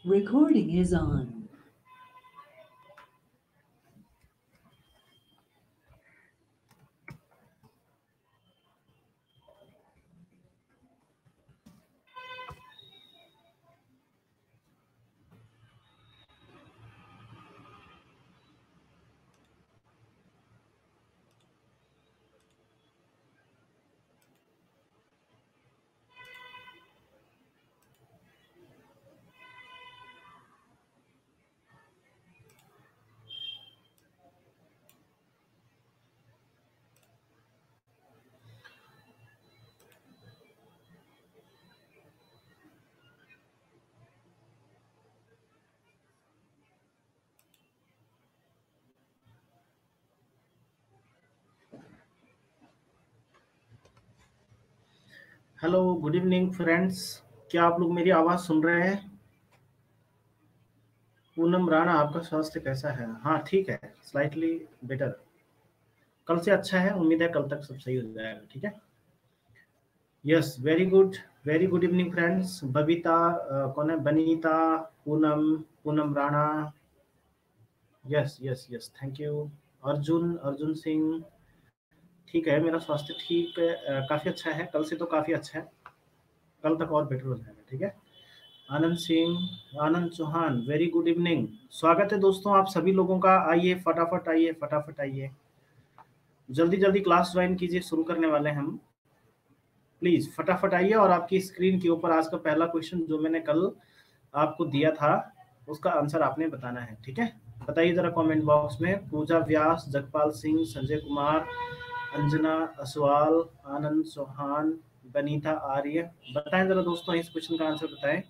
Recording is on. Hello good evening friends. क्या आप लोग मेरी आवाज़ सुन रहे हैं? पूनम राणा, आपका स्वास्थ्य कैसा है? हाँ ठीक है, स्लाइटली बेटर। कल से अच्छा है, उम्मीद है कल तक सब सही हो जाएगा। ठीक है। Yes, very good evening friends. Babita, कौन है? Banita, Poonam, Poonam Rana. Yes yes yes, thank you. Arjun, Arjun Singh. ठीक है, मेरा स्वास्थ्य ठीक काफ़ी अच्छा है, कल से तो काफ़ी अच्छा है, कल तक और बेटर हो जाएगा। ठीक है। आनंद सिंह, आनंद चौहान, वेरी गुड इवनिंग। स्वागत है दोस्तों आप सभी लोगों का। आइए फटाफट आइए, फटाफट आइए, जल्दी जल्दी क्लास ज्वाइन कीजिए, शुरू करने वाले हैं हम। प्लीज फटाफट आइए। और आपकी स्क्रीन के ऊपर आज का पहला क्वेश्चन जो मैंने कल आपको दिया था उसका आंसर आपने बताना है। ठीक है, बताइए जरा कमेंट बॉक्स में। पूजा व्यास, जगपाल सिंह, संजय कुमार, अंजना असवाल, आनंद चौहान, बनीता आर्य, बताएं जरा दोस्तों, इस क्वेश्चन का आंसर बताएं।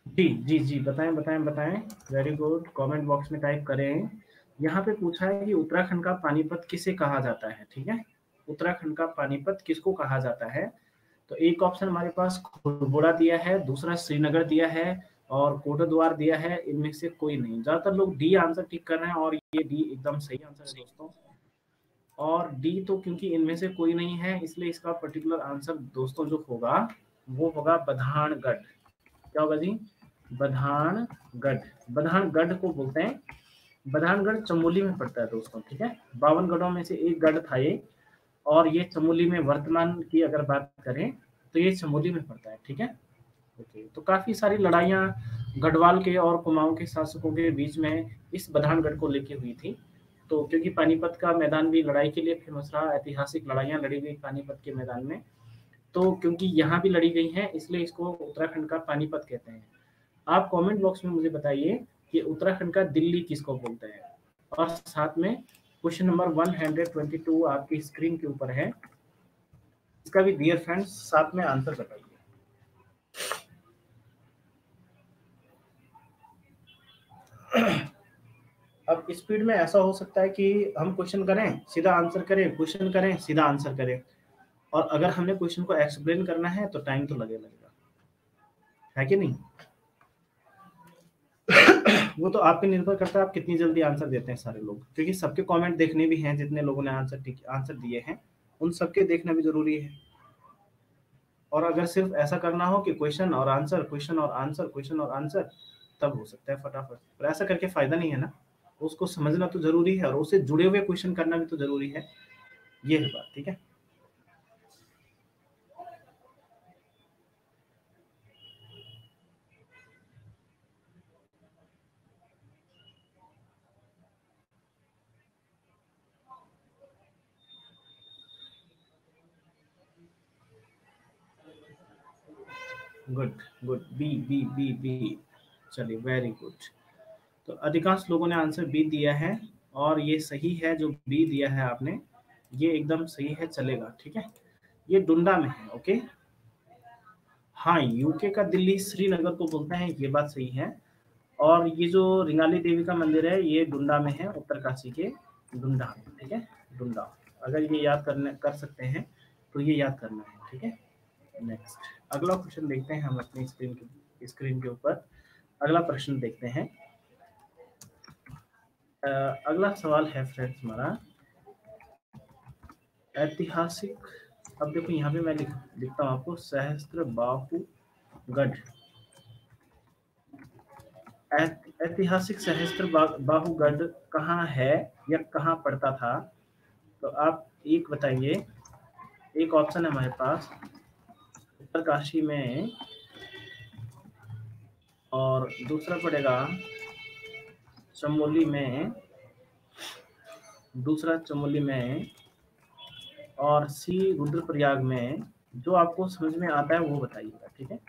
जी जी जी, बताएं बताएं बताएं। वेरी गुड, कमेंट बॉक्स में टाइप करें। यहाँ पे पूछा है कि उत्तराखंड का पानीपत किसे कहा जाता है। ठीक है, उत्तराखंड का पानीपत किसको कहा जाता है? तो एक ऑप्शन हमारे पास खुड़बुड़ा दिया है, दूसरा श्रीनगर दिया है, और कोटद्वार दिया है। इनमें से कोई नहीं। ज्यादातर लोग डी आंसर टिक कर रहे हैं और ये डी एकदम सही आंसर है दोस्तों। और डी तो क्योंकि इनमें से कोई नहीं है इसलिए इसका पर्टिकुलर आंसर दोस्तों जो होगा वो होगा बधानगढ़। क्या होगा जी? बधानगढ़। बधानगढ़ को बोलते हैं। बधानगढ़ चमोली में पड़ता है दोस्तों। ठीक है, 52 गढ़ों में से एक गढ़ था ये, और ये चमोली में, वर्तमान की अगर बात करें तो ये चमोली में पड़ता है। ठीक है। ओके, तो काफी सारी लड़ाइयाँ गढ़वाल के और कुमाऊं के शासकों के बीच में इस बधानगढ़ को लेके हुई थी। तो क्योंकि पानीपत का मैदान भी लड़ाई के लिए फेमस रहा, ऐतिहासिक लड़ाइयाँ लड़ी गई पानीपत के मैदान में, तो क्योंकि यहाँ भी लड़ी गई हैं इसलिए इसको उत्तराखंड का पानीपत कहते हैं। आप कमेंट बॉक्स में मुझे बताइए कि उत्तराखंड का दिल्ली किसको बोलते हैं। और साथ में क्वेश्चन नंबर 122 आपकी स्क्रीन के ऊपर है, इसका भी डियर फ्रेंड्स साथ में आंसर बताइए। अब स्पीड में ऐसा हो सकता है कि हम क्वेश्चन करें सीधा आंसर करें, क्वेश्चन करें सीधा आंसर करें, और अगर हमने क्वेश्चन को एक्सप्लेन करना है तो टाइम तो लगेगा, है कि नहीं? वो तो आप पे निर्भर करता है आप कितनी जल्दी आंसर देते हैं सारे लोग, क्योंकि सबके कमेंट देखने भी हैं, जितने लोगों ने आंसर दिए हैं उन सबके देखना भी जरूरी है। और अगर सिर्फ ऐसा करना हो कि क्वेश्चन और आंसर, क्वेश्चन और आंसर, क्वेश्चन और आंसर, तब हो सकता है फटाफट, पर ऐसा करके फायदा नहीं है ना। उसको समझना तो जरूरी है और उससे जुड़े हुए क्वेश्चन करना भी तो जरूरी है। ये है बात। ठीक है। Good good, B B B B. चलिए वेरी गुड। तो अधिकांश लोगों ने आंसर बी दिया है और ये सही है, जो बी दिया है आपने ये एकदम सही है, चलेगा, ठीक है। ये डुंडा में है, ओके। हाँ, यूके का दिल्ली श्रीनगर को बोलते हैं, ये बात सही है। और ये जो रिंगाली देवी का मंदिर है ये डुंडा में है, उत्तरकाशी के डुंडा, ठीक है, डुंडा। अगर ये याद कर सकते हैं तो ये याद करना है, ठीक है। नेक्स्ट अगला क्वेश्चन देखते हैं हम अपनी स्क्रीन के ऊपर। अगला प्रश्न देखते हैं। अगला सवाल है फ्रेंड्स हमारा ऐतिहासिक। अब देखो यहाँ पे मैं लिखता हूँ आपको सहस्त्रबाहुगढ़। ऐतिहासिक सहस्त्रबाहुगढ़ कहाँ है या कहाँ पड़ता था? तो आप एक बताइए। एक ऑप्शन है हमारे पास उत्तरकाशी में, और दूसरा पड़ेगा चमोली में, दूसरा चमोली में, और सी रुद्रप्रयाग में। जो आपको समझ में आता है वो बताइएगा, ठीक है।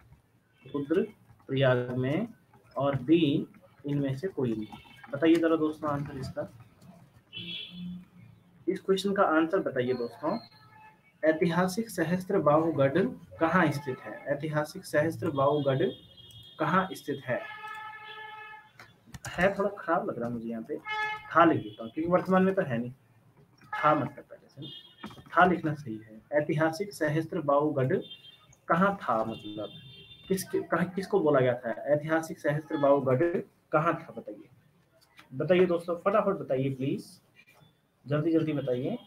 रुद्रप्रयाग में और बी इनमें से कोई नहीं। बताइए जरा दोस्तों आंसर इसका। इस क्वेश्चन का आंसर बताइए दोस्तों। ऐतिहासिक सहस्त्रबाहुगढ़ कहाँ स्थित है? ऐतिहासिक सहस्त्रबाहुगढ़ कहाँ स्थित है? थोड़ा खराब लग रहा है मुझे यहाँ पे, था लिख देता हूँ क्योंकि वर्तमान में तो है नहीं। था मतलब पहले से था लिखना सही है। ऐतिहासिक सहस्त्रबाहुगढ़ कहाँ था, मतलब किसको बोला गया था? ऐतिहासिक सहस्त्रबाहुगढ़ कहाँ था? बताइए बताइए दोस्तों, फटाफट बताइए प्लीज, जल्दी जल्दी बताइए।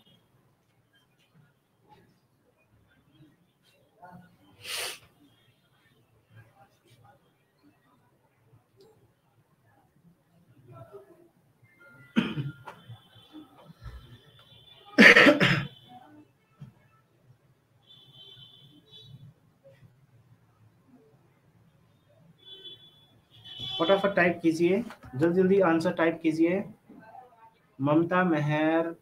फटाफट टाइप कीजिए, जल्दी जल्दी आंसर टाइप कीजिए। ममता मेहर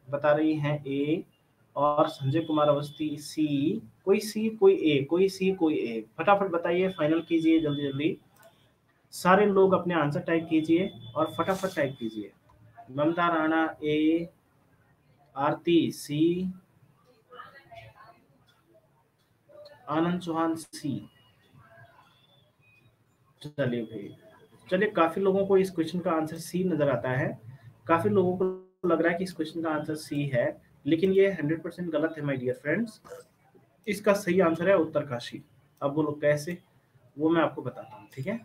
बता रही हैं ए, और संजय कुमार अवस्थी सी, कोई सी कोई ए, कोई सी कोई ए। फटाफट बताइए, फाइनल कीजिए जल्दी जल्दी। सारे लोग अपने आंसर टाइप कीजिए और फटाफट टाइप कीजिए। ममता राणा ए, आरती सी, आनंद चौहान सी। चलिए भाई, चलिए काफी लोगों को इस क्वेश्चन का आंसर सी नजर आता है। काफी लोगों को लग रहा है कि इस क्वेश्चन का आंसर सी है, लेकिन ये 100% गलत है माय डियर फ्रेंड्स। इसका सही आंसर है उत्तरकाशी। अब वो लोग कैसे, वो मैं आपको बताता हूँ, ठीक है।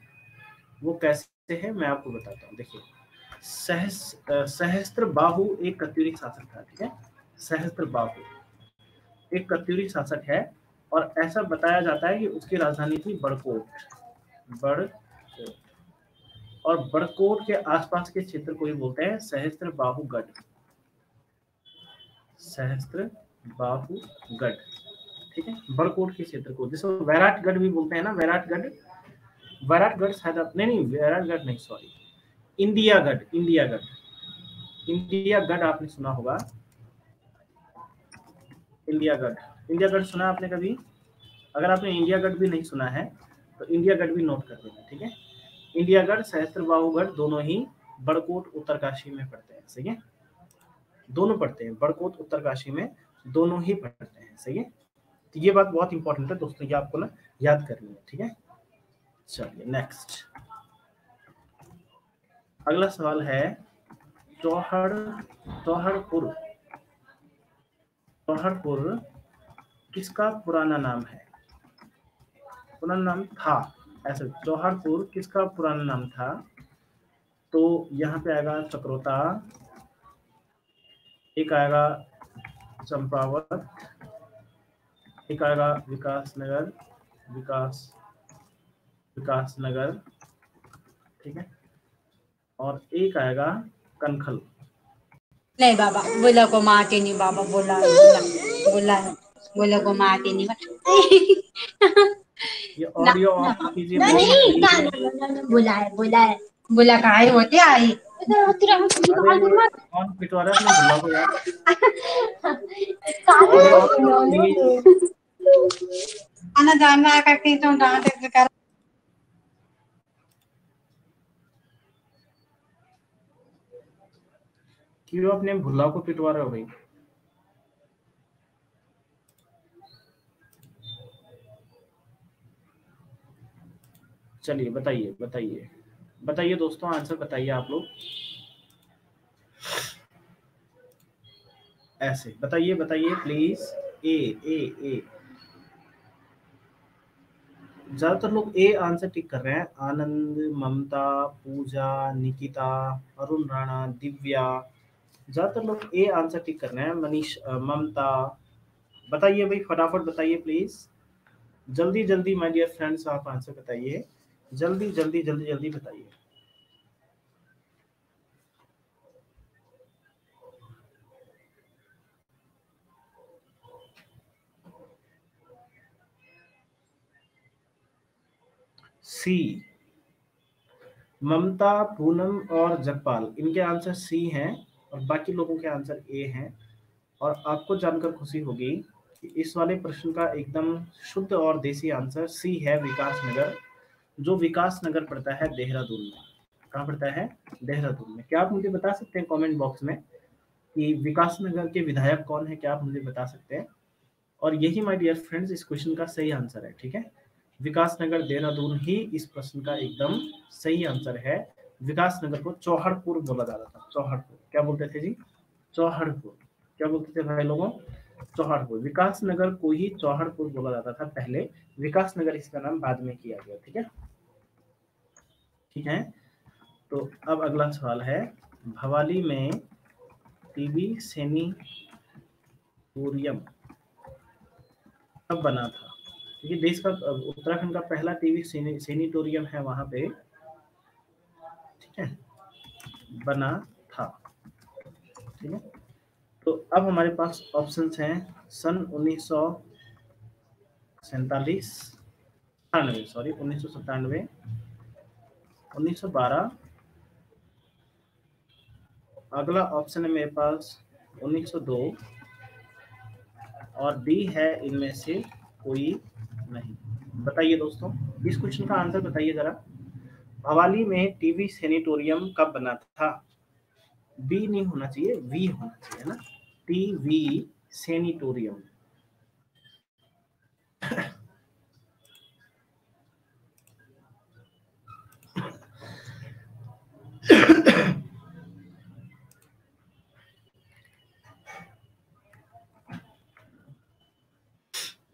वो कैसे है मैं आपको बताता हूँ। देखिए, सहस्त्रबाहु एक कत्यूरी शासक था, ठीक है। सहस्त्रबाहु एक कत्यूरी शासक है, और ऐसा बताया जाता है कि उसकी राजधानी थी बड़कोट। बड़कोट, और बड़कोट के आसपास के क्षेत्र को ही बोलते हैं सहस्त्रबाहुगढ़। सहस्त्रबाहुगढ़, ठीक है। बड़कोट के क्षेत्र को, जिसको वैराटगढ़ भी बोलते हैं ना, वैराटगढ़। वैराटगढ़ शायद नहीं, वैराटगढ़ नहीं, सॉरी, इंडियागढ़। इंडियागढ़, इंडियागढ़ आपने सुना होगा। इंडियागढ़, इंडियागढ़ सुना आपने कभी? अगर आपने इंडियागढ़ भी नहीं सुना है तो इंडियागढ़ भी नोट कर लेना, ठीक है। इंडियागढ़, सहस्त्रबाहुगढ़ दोनों ही बड़कोट उत्तरकाशी में पड़ते हैं, सही है। दोनों पड़ते हैं, बड़कोट उत्तरकाशी में दोनों ही पड़ते हैं, सही है। तो ये बात बहुत इंपॉर्टेंट है दोस्तों, ये आपको ना याद करनी है, ठीक है। चलिए नेक्स्ट अगला सवाल है चौहड़पुर किसका पुराना नाम है? पुराना नाम था, ऐसे चौहड़पुर किसका पुराना नाम था? तो यहाँ पे आएगा चक्रोता, एक आएगा चंपावत, एक आएगा विकासनगर, विकासनगर, ठीक है, और एक आएगा कनखल। नहीं बाबा, बोला को मारते नहीं बाबा, बोला को मारते नहीं। ये ऑडियो ऑफ कीजिए। बोला काहे होते आई। कौन पिटवा रहा है अपने भुल्ला को यार? Audio of please. आना जाना करके तो डांट कर क्यों अपने भुल्ला को पिटवा रहे हो भाई? चलिए बताइए बताइए बताइए दोस्तों, आंसर बताइए आप लोग। ऐसे बताइए बताइए प्लीज। ए ए ए ज्यादातर लोग ए आंसर टिक कर रहे हैं। आनंद, ममता, पूजा, निकिता, अरुण राणा, दिव्या, ज्यादातर लोग ए आंसर टिक कर रहे हैं। मनीष, ममता, बताइए भाई फटाफट बताइए प्लीज। जल्दी जल्दी माय डियर फ्रेंड्स, आप आंसर बताइए। जल्दी जल्दी जल्दी जल्दी बताइए। सी, ममता, पूनम और जगपाल, इनके आंसर सी हैं और बाकी लोगों के आंसर ए हैं। और आपको जानकर खुशी होगी कि इस वाले प्रश्न का एकदम शुद्ध और देसी आंसर सी है, विकास नगर, जो विकास नगर पड़ता है देहरादून में। कहाँ पड़ता है? देहरादून में। क्या आप मुझे बता सकते हैं कमेंट बॉक्स में कि विकास नगर के विधायक कौन है? क्या आप मुझे बता सकते हैं? और यही माय डियर फ्रेंड्स इस क्वेश्चन का सही आंसर है। ठीक है, विकास नगर देहरादून ही इस प्रश्न का एकदम सही आंसर है। विकास नगर को चौहड़पुर बोला जाता था। चौहड़पुर क्या बोलते थे जी? चौहड़पुर। क्या बोलते थे भाई लोगों? चौहड़पुर। विकास नगर को ही चौहड़पुर बोला जाता था पहले, विकास नगर इसका नाम बाद में किया गया। ठीक है, ठीक है। तो अब अगला सवाल है, भवाली में टीबी सैनिटोरियम कब बना था? क्योंकि देश का उत्तराखंड का पहला टीबी सैनिटोरियम है वहां पे। ठीक है, बना था। ठीक है, तो अब हमारे पास ऑप्शंस हैं सन 1947, सॉरी 1997, 1912, अगला ऑप्शन है मेरे पास 1902 और डी है इनमें से कोई नहीं। बताइए दोस्तों, इस क्वेश्चन का आंसर बताइए जरा। भवाली में टीबी सैनिटोरियम कब बना था? बी नहीं होना चाहिए, वी होना चाहिए ना। TB sanatorium.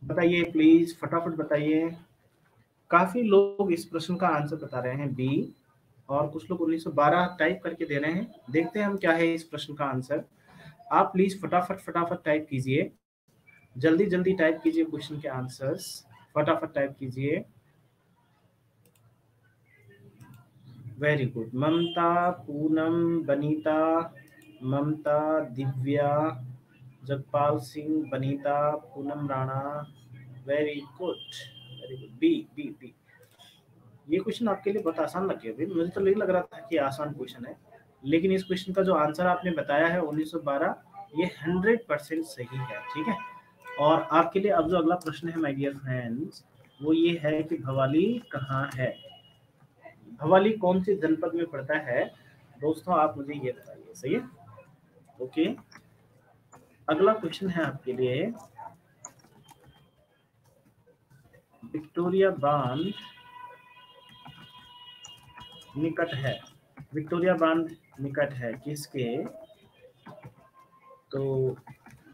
बताइए प्लीज फटाफट बताइए। काफी लोग इस प्रश्न का आंसर बता रहे हैं बी, और कुछ लोग 1912 टाइप करके दे रहे हैं। देखते हैं हम क्या है इस प्रश्न का आंसर। आप प्लीज फटाफट फटाफट टाइप कीजिए, जल्दी जल्दी टाइप कीजिए क्वेश्चन के आंसर्स, फटाफट टाइप कीजिए। Very good. Mamta, Poonam, Banita, Mamta, Divya, Jagpal Singh, Banita, Poonam Rana, very good very good. B B B. ये क्वेश्चन आपके लिए बहुत आसान लग गया। मुझे तो नहीं लग रहा था कि आसान क्वेश्चन है, लेकिन इस क्वेश्चन का जो आंसर आपने बताया है 1912, ये 100% सही है। ठीक है, और आपके लिए अब जो अगला प्रश्न है माय डियर फ्रेंड्स, वो ये है कि भवाली कहाँ है? भवाली कौन से जनपद में पड़ता है? दोस्तों आप मुझे ये बताइए। सही है, ओके। अगला क्वेश्चन है आपके लिए, विक्टोरिया बांध निकट है। विक्टोरिया बांध निकट है किसके? तो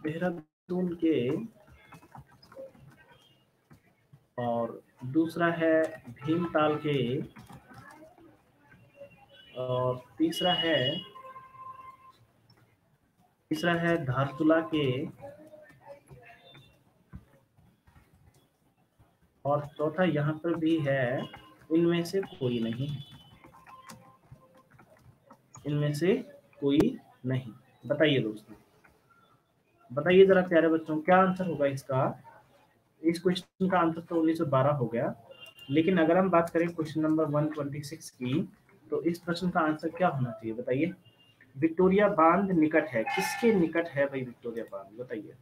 देहरादून के, और दूसरा है भीमताल के, और तीसरा है धारचूला के, और चौथा यहाँ पर भी है। इनमें से कोई नहीं, इनमें से कोई नहीं। बताइए दोस्तों, बताइए जरा प्यारे बच्चों, क्या आंसर होगा इसका? इस क्वेश्चन का आंसर तो 1912 हो गया, लेकिन अगर हम बात करें क्वेश्चन नंबर 126 की, तो इस प्रश्न का आंसर क्या होना चाहिए? बताइए। विक्टोरिया बांध निकट है, किसके निकट है भाई विक्टोरिया बांध? बताइए।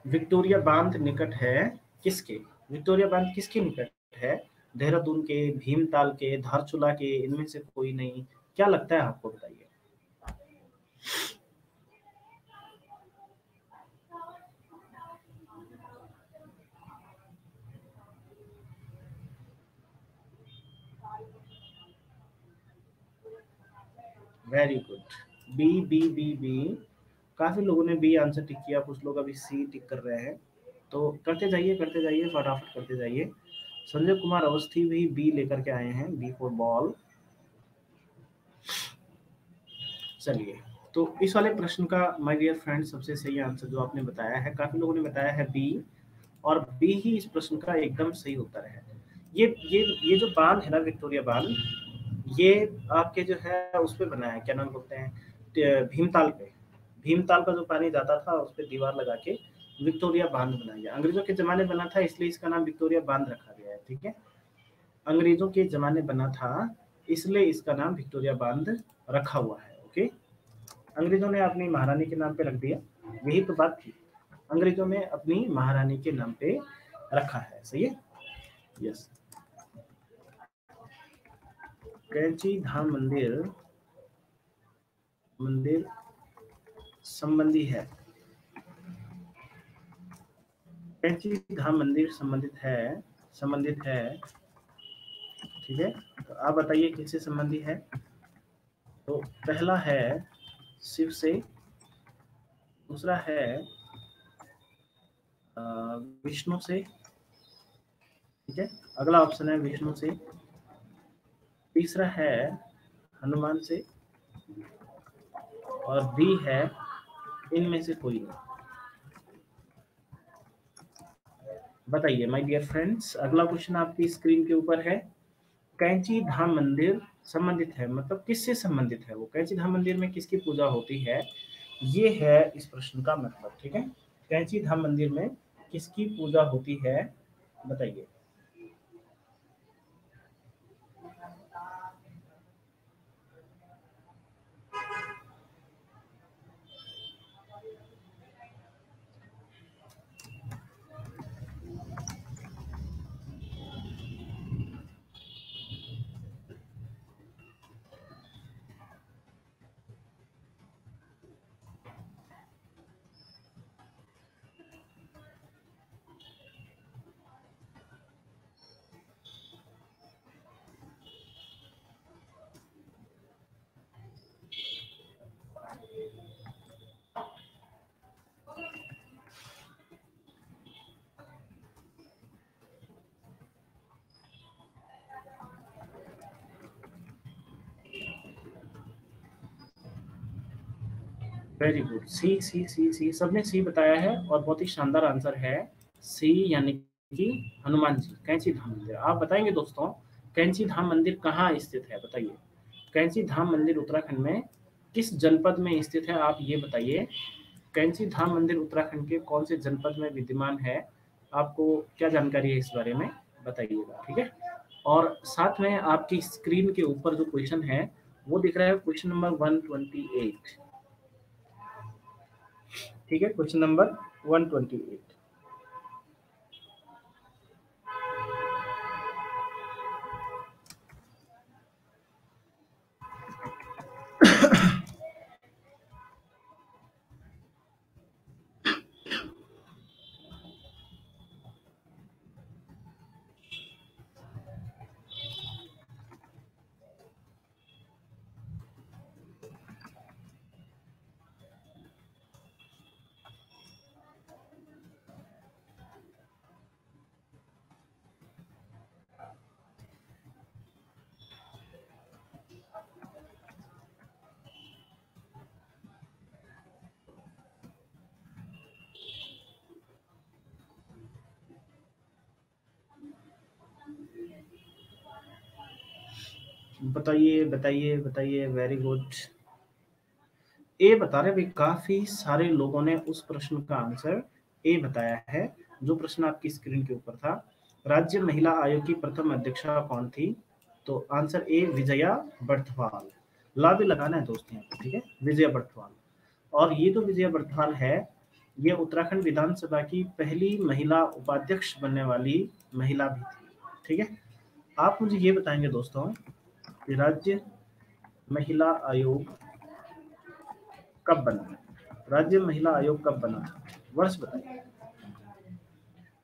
विक्टोरिया बांध निकट है किसके? विक्टोरिया बांध किसके निकट है? देहरादून के, भीमताल के, धारचूला के, इनमें से कोई नहीं? क्या लगता है आपको, बताइए। Very good, B B B B. काफी लोगों ने बी आंसर टिक किया, कुछ लोग अभी सी टिक कर रहे हैं, तो करते जाइए फटाफट करते जाइए। संजय कुमार अवस्थी भी बी लेकर के आए हैं, बी फॉर बॉल। चलिए, तो इस वाले प्रश्न का माय डियर फ्रेंड सबसे सही आंसर जो आपने बताया है, काफी लोगों ने बताया है बी, और बी ही इस प्रश्न का एकदम सही उत्तर है। ये जो बांध है ना, विक्टोरिया बांध, ये आपके जो है उस पे बना है, क्या नाम बोलते हैं, भीमताल पे। भीमताल का जो पानी जाता था उस पे दीवार लगा के विक्टोरिया बांध बनाया गया। अंग्रेजों के जमाने बना था, इसलिए इसका नाम विक्टोरिया बांध रखा गया है। ठीक है, अंग्रेजों के जमाने बना था इसलिए इसका नाम विक्टोरिया बांध रखा हुआ है। ओके, अंग्रेजों ने अपनी महारानी के नाम पे रख दिया, यही तो बात थी, अंग्रेजों ने अपनी महारानी के नाम पे रखा है। सही है, यस। कैंची धाम मंदिर संबंधी है, कैंची धाम मंदिर संबंधित है। ठीक है, तो आप बताइए किससे संबंधी है। तो पहला है शिव से, दूसरा है विष्णु से। ठीक है, अगला ऑप्शन है विष्णु से, तीसरा है हनुमान से, और डी है इनमें से कोई नहीं। बताइए माय डियर फ्रेंड्स, अगला क्वेश्चन आपकी स्क्रीन के ऊपर है। कैंची धाम मंदिर संबंधित है, मतलब किससे संबंधित है वो, कैंची धाम मंदिर में किसकी पूजा होती है, ये है इस प्रश्न का मतलब। ठीक है, कैंची धाम मंदिर में किसकी पूजा होती है, बताइए। वेरी गुड, सी सी सी सी, सबने सी बताया है और बहुत ही शानदार आंसर है सी, यानी कि हनुमान जी, कैंची धाम मंदिर। आप बताएंगे दोस्तों, कैंची धाम मंदिर कहाँ स्थित है, बताइए। कैंची धाम मंदिर उत्तराखंड में किस जनपद में स्थित है, आप ये बताइए। कैंची धाम मंदिर उत्तराखंड के कौन से जनपद में विद्यमान है, आपको क्या जानकारी है इस बारे में, बताइएगा। ठीक है, और साथ में आपकी स्क्रीन के ऊपर जो क्वेश्चन है वो दिख रहा है, क्वेश्चन नंबर 128। ठीक है, क्वेश्चन नंबर 128। बताइए बताइए बताइए, वेरी गुड। ए बता रहे भाई, काफी सारे लोगों ने उस प्रश्न का आंसर ए बताया है जो प्रश्न आपकी स्क्रीन के ऊपर था। राज्य महिला आयोग की प्रथम अध्यक्षा कौन थी, तो आंसर ए विजया बर्थवाल। ला भी लगाना है दोस्त यहाँ पे, ठीक है, विजया बर्थवाल। और ये तो विजया बर्थवाल है, ये उत्तराखंड विधानसभा की पहली महिला उपाध्यक्ष बनने वाली महिला भी थी। ठीक है, आप मुझे ये बताएंगे दोस्तों कि राज्य महिला आयोग कब बना? राज्य महिला आयोग कब बना था? वर्ष बताइए।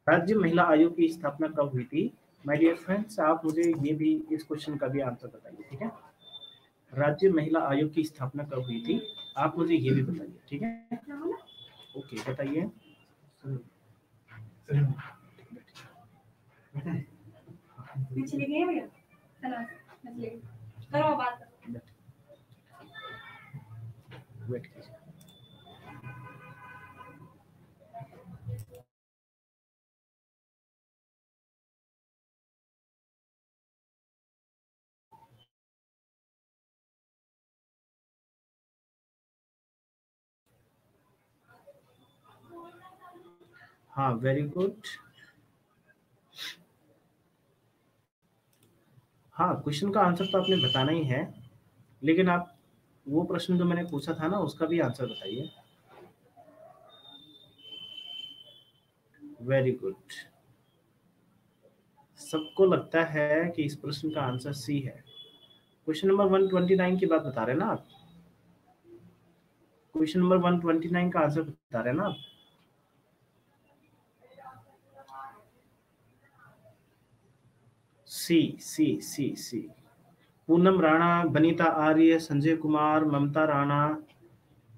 राज्य महिला आयोग की स्थापना कब हुई थी? माय डियर फ्रेंड्स, आप मुझे ये भी इस क्वेश्चन का भी आंसर बताइए। ठीक है, राज्य महिला आयोग की स्थापना कब हुई थी? आप मुझे ये भी बताइए। ठीक है, ओके, बताइए। वेट कीजिए। हाँ, वेरी गुड। हाँ, क्वेश्चन का आंसर तो आपने बताना ही है, लेकिन आप वो प्रश्न जो मैंने पूछा था ना उसका भी आंसर बताइए। Very good. सबको लगता है कि इस प्रश्न का आंसर सी है। क्वेश्चन नंबर 129 की बात बता रहे हैं ना आप? क्वेश्चन नंबर 129 का आंसर बता रहे हैं ना आप? सी सी सी सी। पूनम राणा, बनीता आर्य, संजय कुमार, ममता राणा,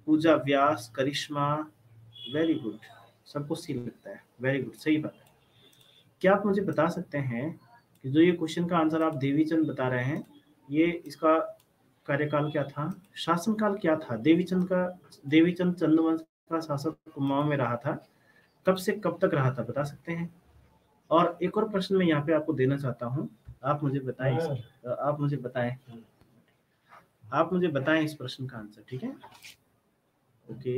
पूजा व्यास, करिश्मा। वेरी गुड, सबको सी लगता है। वेरी गुड, सही बात है। क्या आप मुझे बता सकते हैं कि जो ये क्वेश्चन का आंसर आप देवीचंद बता रहे हैं, ये इसका कार्यकाल क्या था? शासनकाल क्या था देवीचंद का? देवीचंद चंद्रवंश का शासक कुमाऊं में रहा था, कब से कब तक रहा था, बता सकते हैं? और एक और प्रश्न मैं यहाँ पे आपको देना चाहता हूँ, आप मुझे बताएं आप मुझे बताएं आप मुझे बताएं इस प्रश्न का आंसर। ठीक है, ओके।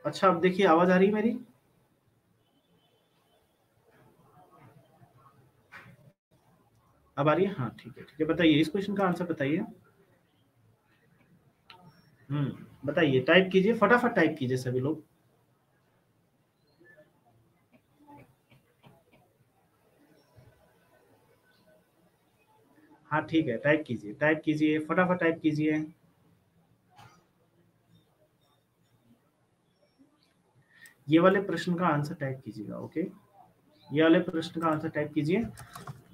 अच्छा, अब देखिए, आवाज आ रही है मेरी? अब आ रही है? हाँ, ठीक है, ठीक है। बताइए, इस क्वेश्चन का आंसर बताइए। बताइए, टाइप कीजिए, फटाफट टाइप कीजिए सभी लोग। हाँ, ठीक है, टाइप कीजिए, टाइप कीजिए, फटाफट टाइप कीजिए। ये वाले प्रश्न का आंसर टाइप कीजिएगा, ओके? ये वाले प्रश्न का आंसर टाइप कीजिए।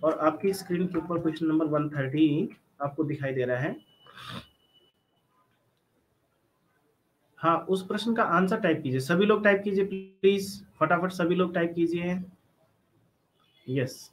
और आपकी स्क्रीन के ऊपर क्वेश्चन नंबर 130 आपको दिखाई दे रहा है। हाँ, उस प्रश्न का आंसर टाइप कीजिए, सभी लोग टाइप कीजिए प्लीज, फटाफट सभी लोग टाइप कीजिए। Yes.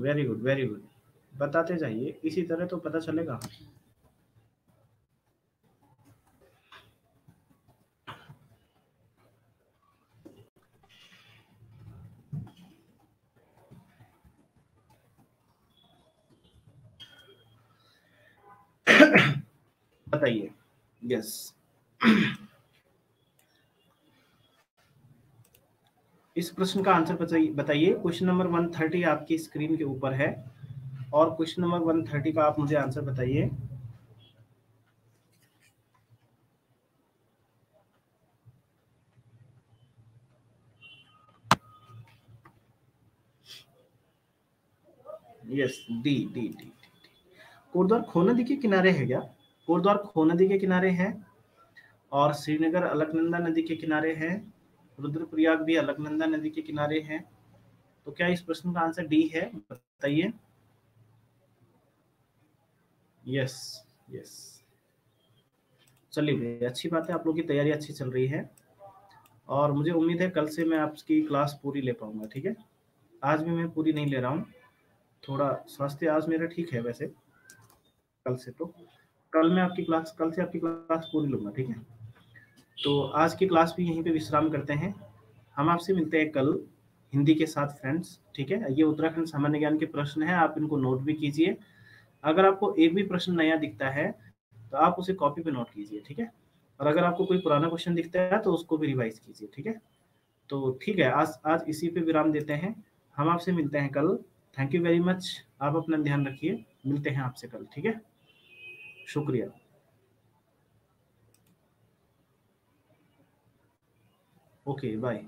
Very good, very good. बताते जाइए, इसी तरह तो पता चलेगा। बताइए। यस, इस प्रश्न का आंसर बताइए। क्वेश्चन नंबर 130 आपकी स्क्रीन के ऊपर है और क्वेश्चन नंबर 130 का आप मुझे आंसर बताइए। Yes, D D D. Kotdwar खो नदी के किनारे है क्या? कोटद्वार खो नदी के किनारे है और श्रीनगर अलकनंदा नदी के किनारे है, रुद्रप्रयाग भी अलकनंदा नदी के किनारे है। तो क्या इस प्रश्न का आंसर डी है? बताइए। यस यस, चलिए भैया, अच्छी बात है, आप लोगों की तैयारी अच्छी चल रही है और मुझे उम्मीद है कल से मैं आपकी क्लास पूरी ले पाऊंगा। ठीक है, आज भी मैं पूरी नहीं ले रहा हूँ, थोड़ा स्वास्थ्य आज मेरा ठीक है वैसे। कल से तो कल से आपकी क्लास पूरी लूंगा। ठीक है, तो आज की क्लास भी यहीं पे विश्राम करते हैं। हम आपसे मिलते हैं कल हिंदी के साथ फ्रेंड्स। ठीक है, ये उत्तराखंड सामान्य ज्ञान के प्रश्न है, आप इनको नोट भी कीजिए। अगर आपको एक भी प्रश्न नया दिखता है तो आप उसे कॉपी पे नोट कीजिए। ठीक है, और अगर आपको कोई पुराना क्वेश्चन दिखता है तो उसको भी रिवाइज कीजिए। ठीक है, तो ठीक है, आज इसी पे विराम देते हैं। हम आपसे मिलते हैं कल। थैंक यू वेरी मच, आप अपना ध्यान रखिए, मिलते हैं आपसे कल। ठीक है, शुक्रिया। Okay, bye.